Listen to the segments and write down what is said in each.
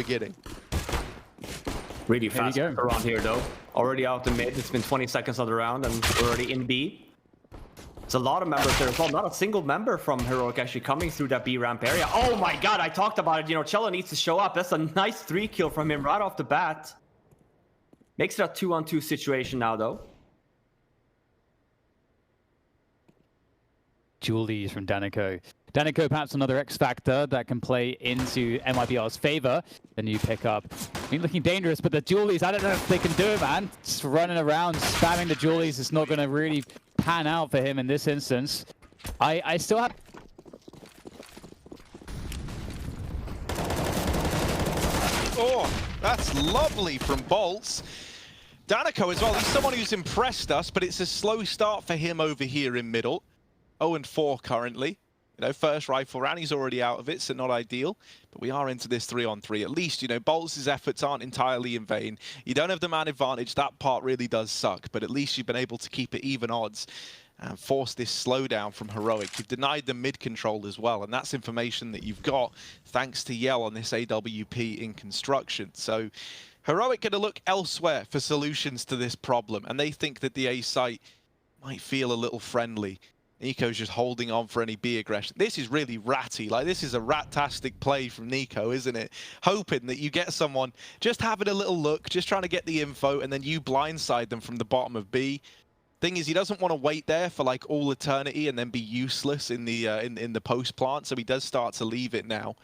beginning. Really fast around here though. Already out the mid. It's been 20 seconds of the round and we're already in B. There's a lot of members there as well. Not a single member from Heroic actually coming through that B ramp area. Oh my god, I talked about it. You know, Cello needs to show up. That's a nice 3-kill from him right off the bat. Makes it a 2-on-2 situation now though. Julies from Danico. Danico perhaps another X factor that can play into MIBR's favor. The new pickup. I mean, looking dangerous, but the Julies, I don't know if they can do it, man. Just running around, spamming the Julies is not going to really pan out for him in this instance. I still have... Oh, that's lovely from bolts. Danico as well, he's someone who's impressed us, but it's a slow start for him over here in middle. 0-4 currently. You know, first rifle round, he's already out of it, so not ideal. But we are into this 3-on-3. At least, you know, bolts' efforts aren't entirely in vain. You don't have the man advantage. That part really does suck. But at least you've been able to keep it even odds and force this slowdown from Heroic. You've denied the mid control as well. And that's information that you've got thanks to Yell on this AWP in construction. So Heroic going to look elsewhere for solutions to this problem. And they think that the A site might feel a little friendly. Niko's just holding on for any B aggression. This is really ratty. Like, this is a rat-tastic play from Niko, isn't it? Hoping that you get someone just having a little look, just trying to get the info, and then you blindside them from the bottom of B. Thing is, he doesn't want to wait there for like all eternity and then be useless in the in the post plant, so he does start to leave it now.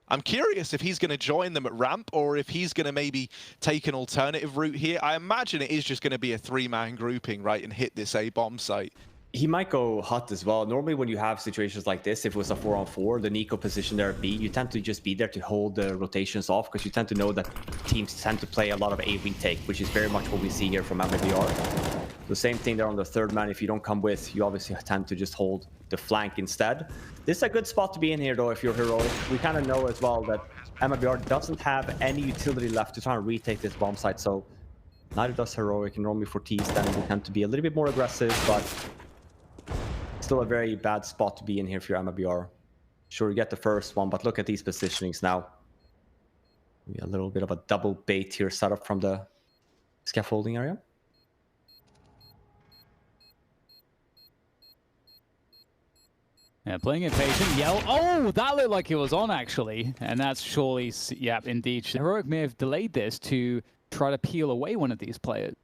I'm curious if he's going to join them at ramp or if he's going to maybe take an alternative route here. I imagine it is just going to be a 3-man grouping, right, and hit this A bomb site. He might go hut as well. Normally when you have situations like this, if it was a 4-on-4, the Niko position there at B, you tend to just be there to hold the rotations off because you tend to know that teams tend to play a lot of A retake, which is very much what we see here from MIBR. The same thing there on the 3rd man. If you don't come with, you obviously tend to just hold the flank instead. This is a good spot to be in here though if you're Heroic. We kind of know as well that MIBR doesn't have any utility left to try and retake this bomb site, so neither does Heroic. And normally for T's then we tend to be a little bit more aggressive, but still a very bad spot to be in here for your MIBR. Sure, you get the first one, but look at these positionings now. Maybe a little bit of a double bait here set up from the scaffolding area. Yeah, playing it patient. Yell. Oh, that looked like it was on actually. And that's surely, yeah, indeed. Heroic may have delayed this to try to peel away one of these players.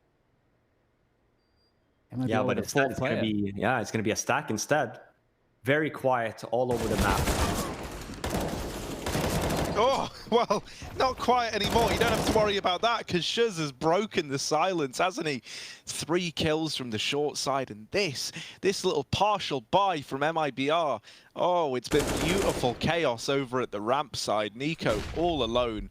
Yeah, but instead it's going to be, yeah, it's going to be a stack instead. Very quiet all over the map. Oh, well, not quiet anymore. You don't have to worry about that because Shuz has broken the silence, hasn't he? 3 kills from the short side, and this little partial buy from MIBR. Oh, it's been beautiful chaos over at the ramp side. Niko all alone.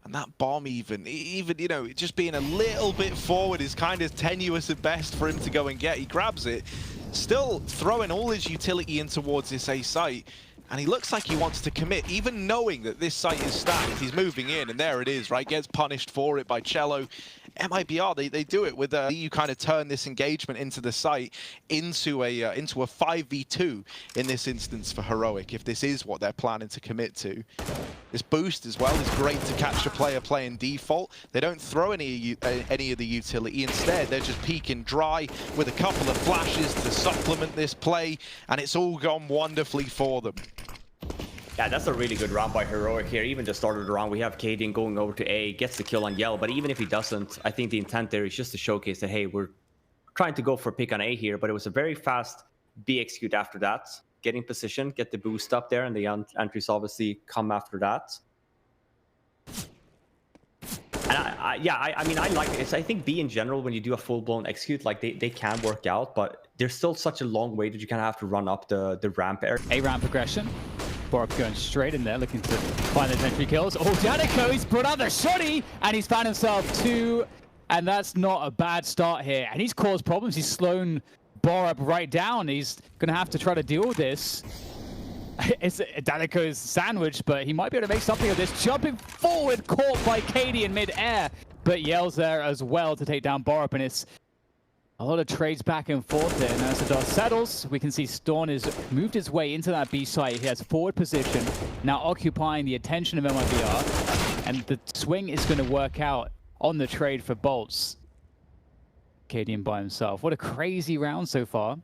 And that bomb even, you know, just being a little bit forward is kind of tenuous at best for him to go and get. He grabs it, still throwing all his utility in towards this A site. And he looks like he wants to commit, even knowing that this site is stacked. He's moving in, and there it is, right? Gets punished for it by Cello. MIBR, they do it with you kind of turn this engagement into the site into a 5v2 in this instance for Heroic, if this is what they're planning to commit to. This boost as well is great to catch a player playing default. They don't throw any of the utility. Instead, they're just peeking dry with a couple of flashes to supplement this play, and it's all gone wonderfully for them. Yeah, that's a really good round by Heroic here. Even just started the round, we have Kaden going over to A, gets the kill on Yell, but even if he doesn't, I think the intent there is just to showcase that, hey, we're trying to go for a pick on A here, but it was a very fast B execute after that. Getting position, get the boost up there, and the entries obviously come after that. And I mean, I like it. I think B in general, when you do a full-blown execute, like they can work out, but there's still such a long way that you kind of have to run up the ramp area. A ramp progression. Borup going straight in there, looking to find those entry kills. Oh, Danico, he's brought out the shotty, and he's found himself 2, and that's not a bad start here. And he's caused problems. He's slowed Borup right down. He's going to have to try to deal with this. It's Danico's sandwich, but he might be able to make something of this. Jumping forward, caught by Katie in mid-air, but Yell's there as well to take down Borup, and it's a lot of trades back and forth there. And as the dust settles, we can see Storn has moved his way into that B site. He has forward position, now occupying the attention of MIBR. And And the swing is going to work out on the trade for bolts. Cadian by himself. What a crazy round so far.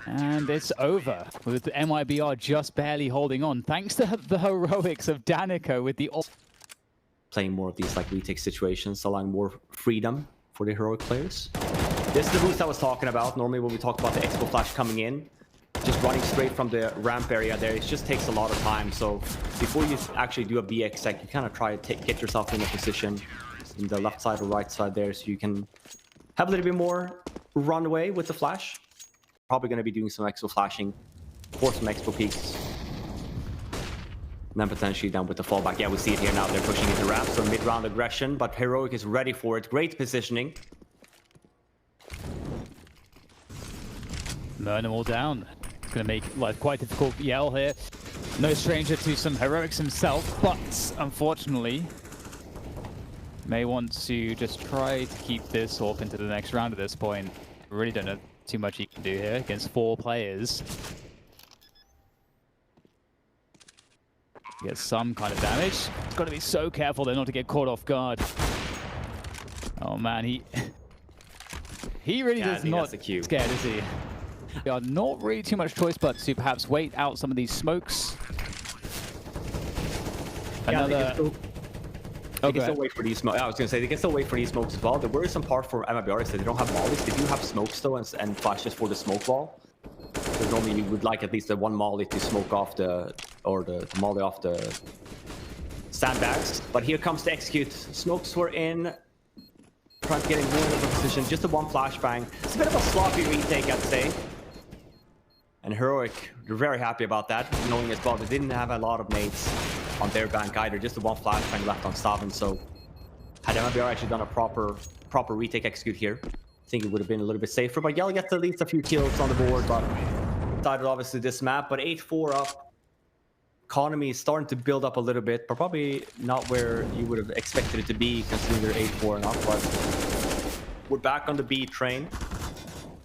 And it's over with MIBR just barely holding on. Thanks to the heroics of Danico with the... Playing more of these like retake situations, allowing more freedom for the heroic players. This is the boost I was talking about. Normally when we talk about the expo flash coming in, just running straight from the ramp area there, it just takes a lot of time. So before you actually do a BX, like you kind of try to get yourself in a position in the left side or right side there, so you can have a little bit more runway with the flash. Probably going to be doing some expo flashing for some expo peaks. And then potentially down with the fallback. Yeah, we see it here now. They're pushing into ramp, so mid-round aggression, but Heroic is ready for it. Great positioning. Burn them all down. It's going to make life quite difficult. Yell here. No stranger to some heroics himself, but unfortunately may want to just try to keep this off into the next round at this point. Really don't know too much he can do here against 4 players. Get some kind of damage. He's got to be so careful there not to get caught off guard. Oh man, he really does not scared, is he? Yeah, not really too much choice but to perhaps wait out some of these smokes. Another... They can still wait for these smokes. I was going to say, they can still wait for these smokes as well. The worrisome part for MIBR is that they don't have mollies. They do have smokes though, and flashes for the smoke wall. So normally you would like at least the one molly to smoke off the molly off the sandbags. But here comes the execute. Smokes were in. Trying to get in more of a position. Just a one flashbang. It's a bit of a sloppy retake, I'd say. And Heroic, they're very happy about that, knowing as well they didn't have a lot of nades on their bank either. Just the one flashbang left on Stavin. So had MIBR actually done a proper retake execute here, I think it would have been a little bit safer. But Yell gets at least a few kills on the board, but decided obviously this map. But 8-4 up. Economy is starting to build up a little bit, but probably not where you would have expected it to be considering they're 8-4 and up. But we're back on the B train.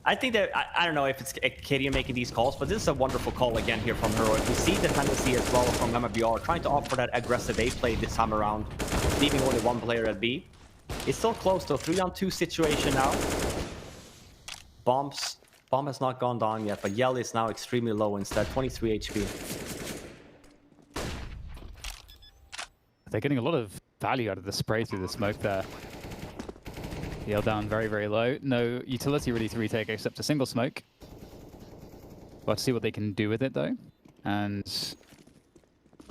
I think that, I don't know if it's Cadian making these calls, but this is a wonderful call again here from Heroic. We see the tendency as well from MIBR trying to offer that aggressive A play this time around, leaving only one player at B. It's still close to a 3-on-2 situation now. Bomb has not gone down yet, but Yell is now extremely low instead, 23 HP. They're getting a lot of value out of the spray through the smoke there. Yell down very, very low. No utility really to retake except a single smoke. Let's see what they can do with it though. And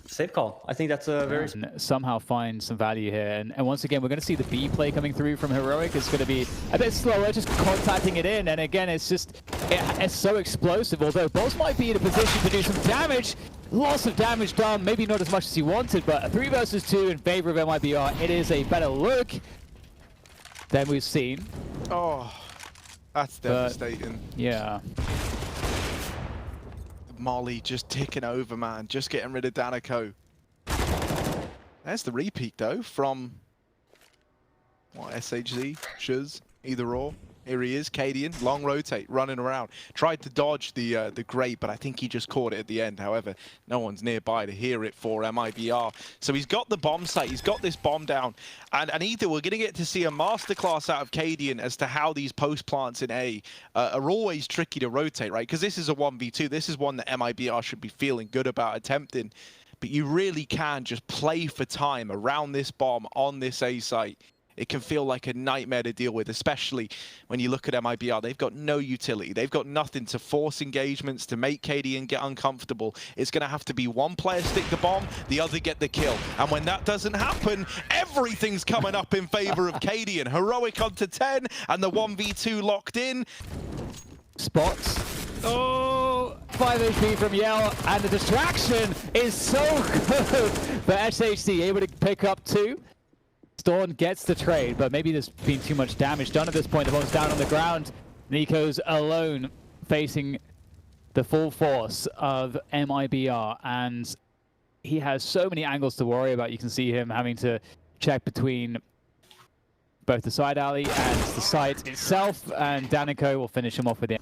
safe call. I think that's a very... somehow find some value here. And once again, we're going to see the B play coming through from Heroic. It's going to be a bit slower, just contacting it in. And again, it's just, it's so explosive. Although Boss might be in a position to do some damage. Lots of damage done, maybe not as much as he wanted, but a 3 versus 2 in favor of MIBR. It is a better look than we've seen. Oh, that's devastating. Yeah. Molly just ticking over, man. Just getting rid of Danico. There's the repeat, though, from... what, SHZ? Shuz? Either or. Here he is, Cadian. Long rotate, running around. Tried to dodge the grate, but I think he just caught it at the end. However, no one's nearby to hear it for MIBR. So he's got the bomb site. He's got this bomb down. And either we're going to get to see a masterclass out of Cadian as to how these post plants in A are always tricky to rotate, right? Because this is a 1v2. This is one that MIBR should be feeling good about attempting. But you really can just play for time around this bomb on this A site. It can feel like a nightmare to deal with, especially when you look at MIBR. They've got no utility. They've got nothing to force engagements, to make Cadian get uncomfortable. It's going to have to be one player stick the bomb, the other get the kill. And when that doesn't happen, everything's coming up in favor of Cadian. Heroic onto 10, and the 1v2 locked in. Spots. Oh, 5 HP from Yell, and the distraction is so good for SHC, able to pick up 2. Storm gets the trade, but maybe there's been too much damage done at this point. The bomb's down on the ground. Niko's alone facing the full force of MIBR, and he has so many angles to worry about. You can see him having to check between both the side alley and the site itself, and Danico will finish him off with the...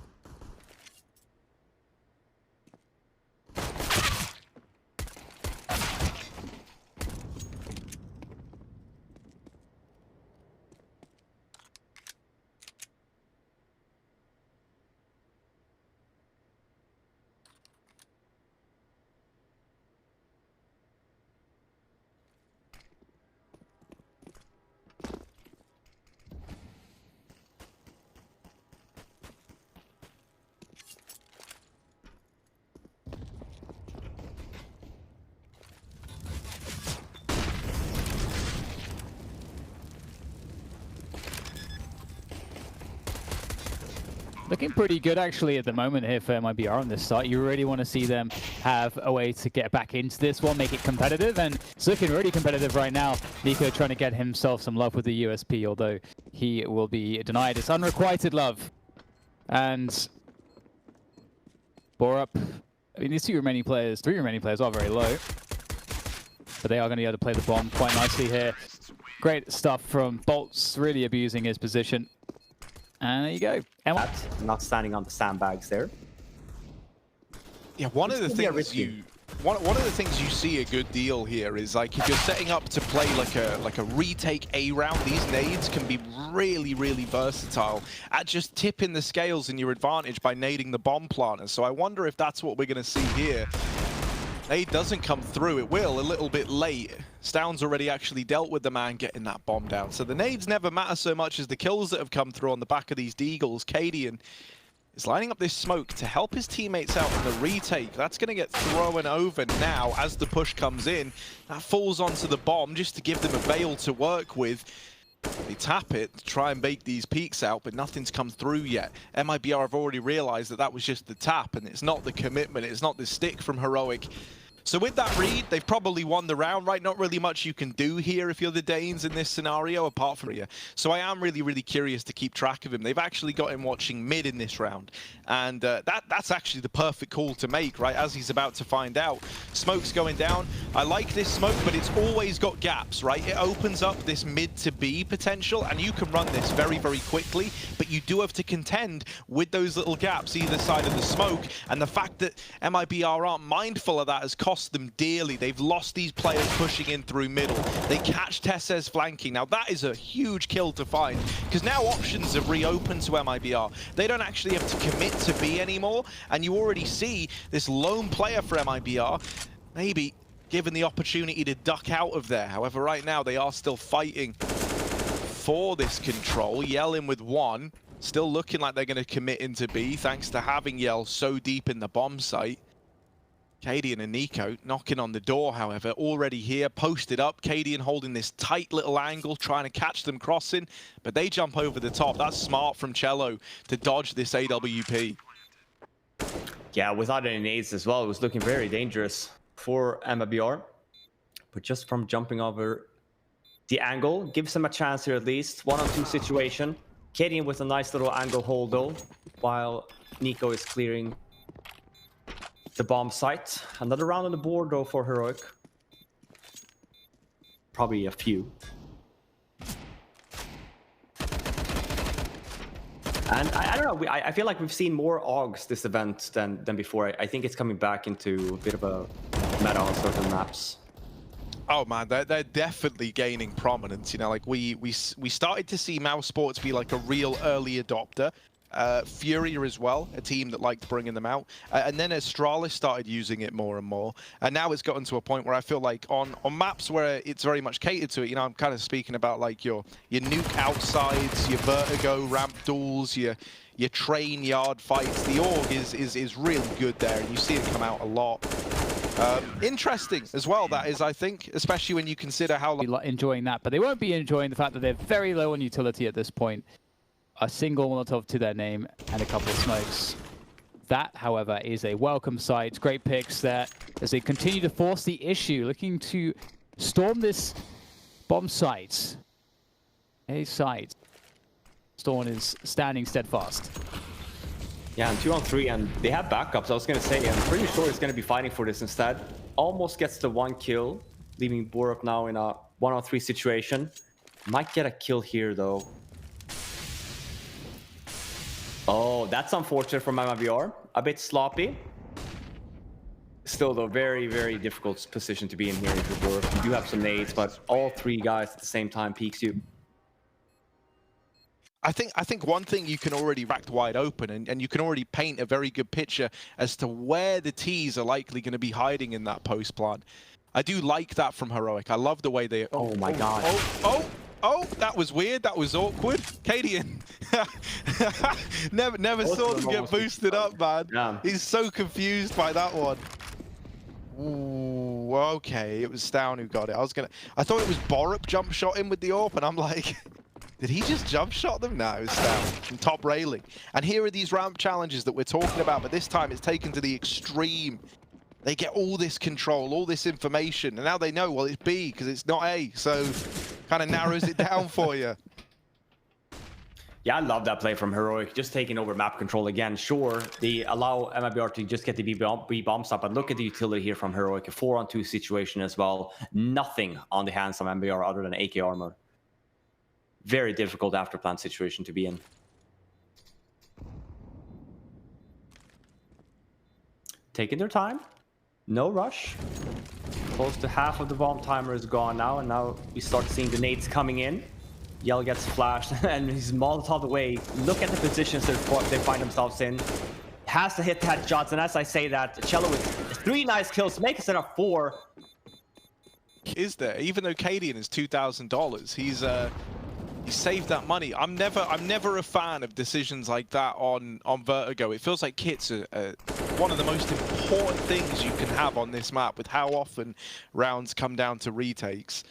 Looking pretty good actually at the moment here for Mibr on this start. You really want to see them have a way to get back into this one, make it competitive, and it's looking really competitive right now. Niko trying to get himself some love with the USP, although he will be denied. It's unrequited love. And Borup, I mean, these three remaining players are very low, but they are going to be able to play the bomb quite nicely here. Great stuff from boltz, really abusing his position. And there you go. Not standing on the sandbags there. Yeah, one of the things you see a good deal here is like if you're setting up to play like a retake A round, these nades can be really versatile at just tipping the scales in your advantage by nading the bomb planters. So I wonder if that's what we're going to see here. Nade doesn't come through. It will a little bit late. Stound's already actually dealt with the man getting that bomb down. So the nades never matter so much as the kills that have come through on the back of these deagles. Cadian is lining up this smoke to help his teammates out in the retake. That's going to get thrown over now as the push comes in. That falls onto the bomb just to give them a veil to work with. They tap it to try and bake these peaks out, but nothing's come through yet. Mibr have already realized that that was just the tap, and it's not the commitment, it's not the stick from Heroic. So with that read, they've probably won the round, right? Not really much you can do here if you're the Danes in this scenario, apart from FURIA. So I am really curious to keep track of him. They've actually got him watching mid in this round. And that's actually the perfect call to make, right? As he's about to find out. Smoke's going down. I like this smoke, but it's always got gaps, right? It opens up this mid to B potential, and you can run this very quickly, but you do have to contend with those little gaps either side of the smoke. And the fact that Mibr aren't mindful of that has cost them dearly. They've lost these players pushing in through middle. They catch Tessez flanking. Now that is a huge kill to find, because now options have reopened to Mibr. They don't actually have to commit to B anymore, and you already see this lone player for Mibr maybe given the opportunity to duck out of there. However, right now they are still fighting for this control. Yell in with one. Still looking like they're going to commit into B thanks to having Yell so deep in the bomb site. Cadian and Niko knocking on the door, however, already here, posted up. Cadian holding this tight little angle, trying to catch them crossing, but they jump over the top. That's smart from Cello to dodge this AWP. Yeah, without any nades as well, it was looking very dangerous for Mibr. But just from jumping over the angle, gives them a chance here at least. 1-on-2 situation. Cadian with a nice little angle hold though, while Niko is clearing the bomb site. Another round on the board though for Heroic. Probably a few. And I don't know, I feel like we've seen more AUGs this event than before. I think it's coming back into a bit of a meta on certain maps. Oh man, they're definitely gaining prominence. You know, like we started to see mousesports be like a real early adopter. FURIA as well, a team that liked bringing them out, and then Astralis started using it more and more, and now it's gotten to a point where I feel like on maps where it's very much catered to it, you know, I'm kind of speaking about like your nuke outsides, your vertigo ramp duels, your train yard fights. The org is really good there, and you see it come out a lot. Interesting as well, that is, I think, especially when you consider how enjoying that, but they won't be enjoying the fact that they're very low on utility at this point. A single Molotov to their name and a couple of smokes. That, however, is a welcome sight. Great picks there as they continue to force the issue, looking to storm this bomb site. A site. Storm is standing steadfast. Yeah, and 2-on-3, and they have backups. I was going to say, I'm pretty sure he's going to be fighting for this instead. Almost gets the 1 kill, leaving Borup now in a 1-on-3 situation. Might get a kill here, though. Oh, that's unfortunate for Mibr. A bit sloppy. Still, though, very difficult position to be in here if you're Borup. You do have some nades, but all 3 guys at the same time peeks you. I think one thing you can already racked wide open, and you can already paint a very good picture as to where the T's are likely going to be hiding in that post plant. I do like that from Heroic. I love the way they... Oh my god. Oh, that was weird. That was awkward. Cadian. never saw them get boosted up, man. Yeah. He's so confused by that one. Ooh, okay. It was Stound who got it. I thought it was Borup jump shot in with the AWP, and I'm like... Did he just jump shot them? No, it's down from top railing. And here are these ramp challenges that we're talking about, but this time it's taken to the extreme. They get all this control, all this information, and now they know, well, it's B because it's not A, so kind of narrows it down for you. Yeah, I love that play from Heroic, just taking over map control again. Sure, they allow Mibr to just get the B bombs up, but look at the utility here from Heroic. A 4-on-2 situation as well. Nothing on the hands of Mibr other than AK armor. Very difficult after plant situation to be in. Taking their time. No rush. Close to half of the bomb timer is gone now, and now we start seeing the nades coming in. Yell gets flashed, and he's Molotov away. Look at the positions they find themselves in. Has to hit headshots, and as I say that, Cello with 3 nice kills makes it a 4. Is there? Even though Cadian is $2,000, he saved that money. I'm never a fan of decisions like that on Vertigo. It feels like kits are one of the most important things you can have on this map, with how often rounds come down to retakes.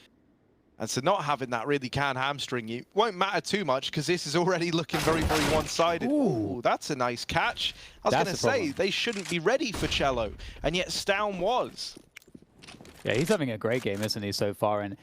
And so not having that really can hamstring you. Won't matter too much because this is already looking very, very one-sided. Ooh, that's a nice catch. I was going to say, they shouldn't be ready for Cello, and yet Stown was. Yeah, he's having a great game, isn't he, so far? And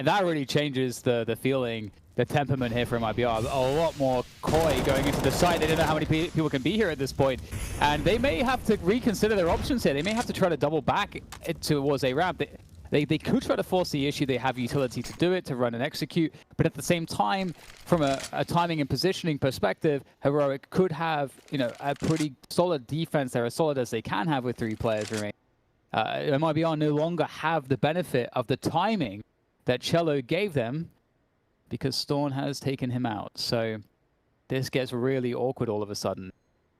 that really changes the feeling, the temperament here from IBR. A lot more coy going into the site. They don't know how many people can be here at this point. And they may have to reconsider their options here. They may have to try to double back towards a ramp. They could try to force the issue. They have utility to do it, to run and execute. But at the same time, from a timing and positioning perspective, Heroic could have, you know, a pretty solid defense there, as solid as they can have with 3 players remaining. MIBR no longer have the benefit of the timing that Cello gave them because Storm has taken him out. So this gets really awkward all of a sudden.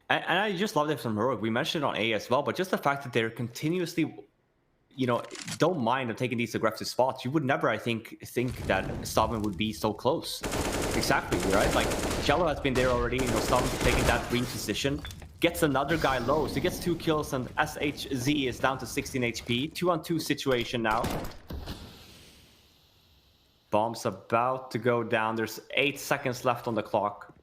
And I just love this from Heroic. We mentioned it on A as well, but just the fact that they're continuously, you know, don't mind taking these aggressive spots. You would never, I think that Stavin would be so close. Exactly, right? Like, Cello has been there already, you know, Stavin's taking that green position, gets another guy low, so he gets 2 kills, and SHZ is down to 16 HP. 2-on-2 situation now. Bomb's about to go down. There's 8 seconds left on the clock.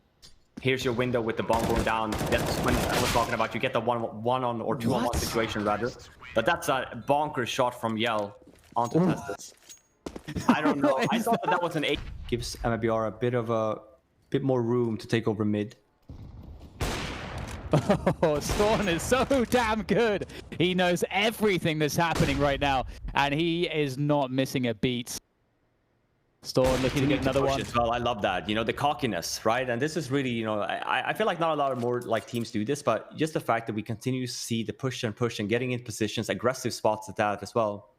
Here's your window with the bomb going down. That's when I was talking about. You get the one-on or 2-on-1 situation, rather. But that's a bonkers shot from Yell onto Testis. I don't know. I thought that was an 8. Gives MIBR a bit more room to take over mid. Oh, Storm is so damn good. He knows everything that's happening right now, and he is not missing a beat. Storm looking to get another one. As well. I love that. You know, the cockiness, right? And this is really, you know, I feel like not a lot of more like teams do this, but just the fact that we continue to see the push and getting in positions, aggressive spots at that as well.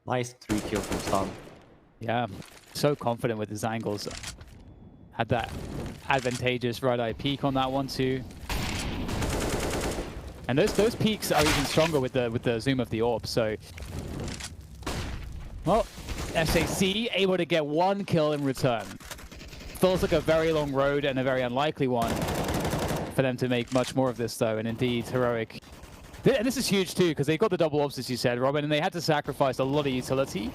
Nice 3 kills from Storm. Yeah, so confident with his angles. Had that advantageous right-eye peek on that one too. And those peaks are even stronger with the zoom of the orb. So, well, SAC able to get 1 kill in return. Feels like a very long road and a very unlikely one for them to make much more of this, though. And indeed, Heroic. And this is huge too, because they got the double orbs, as you said, Robin, and they had to sacrifice a lot of utility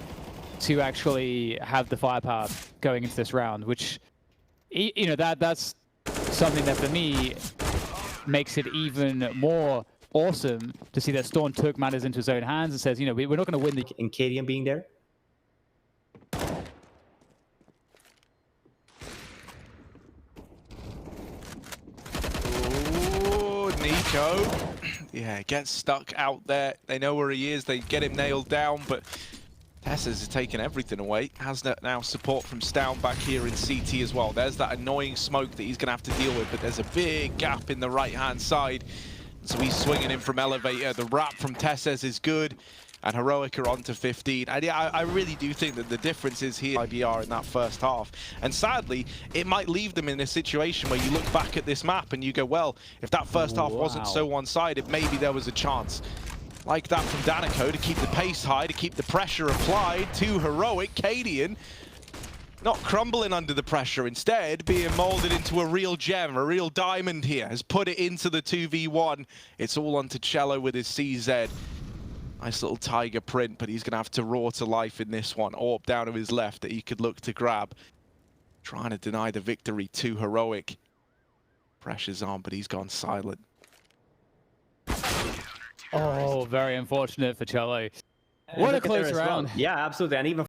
to actually have the firepower going into this round, which, you know, that's something that for me makes it even more awesome to see that Storm took matters into his own hands and says, you know, we're not going to win the... In Cadian being there. Ooh, Niko. Yeah, gets stuck out there. They know where he is. They get him nailed down, but Tessas is taking everything away. Has now support from Stown back here in CT as well. There's that annoying smoke that he's going to have to deal with, but there's a big gap in the right-hand side. So he's swinging in from Elevator. The wrap from Tessas is good, and Heroic are on to 15. And yeah, I really do think that the difference is here IBR in that first half. And sadly, it might leave them in a situation where you look back at this map and you go, well, if that first half wasn't so one-sided, maybe there was a chance. Like that from Danico to keep the pace high, to keep the pressure applied to Heroic. Cadian not crumbling under the pressure, instead being molded into a real gem, a real diamond here. Has put it into the 2v1. It's all onto Cello with his CZ. Nice little tiger print, but he's going to have to roar to life in this one. Orb down to his left that he could look to grab. trying to deny the victory to Heroic. Pressure's on, but he's gone silent. Oh, very unfortunate for Cello. What a close round. Yeah, absolutely. And even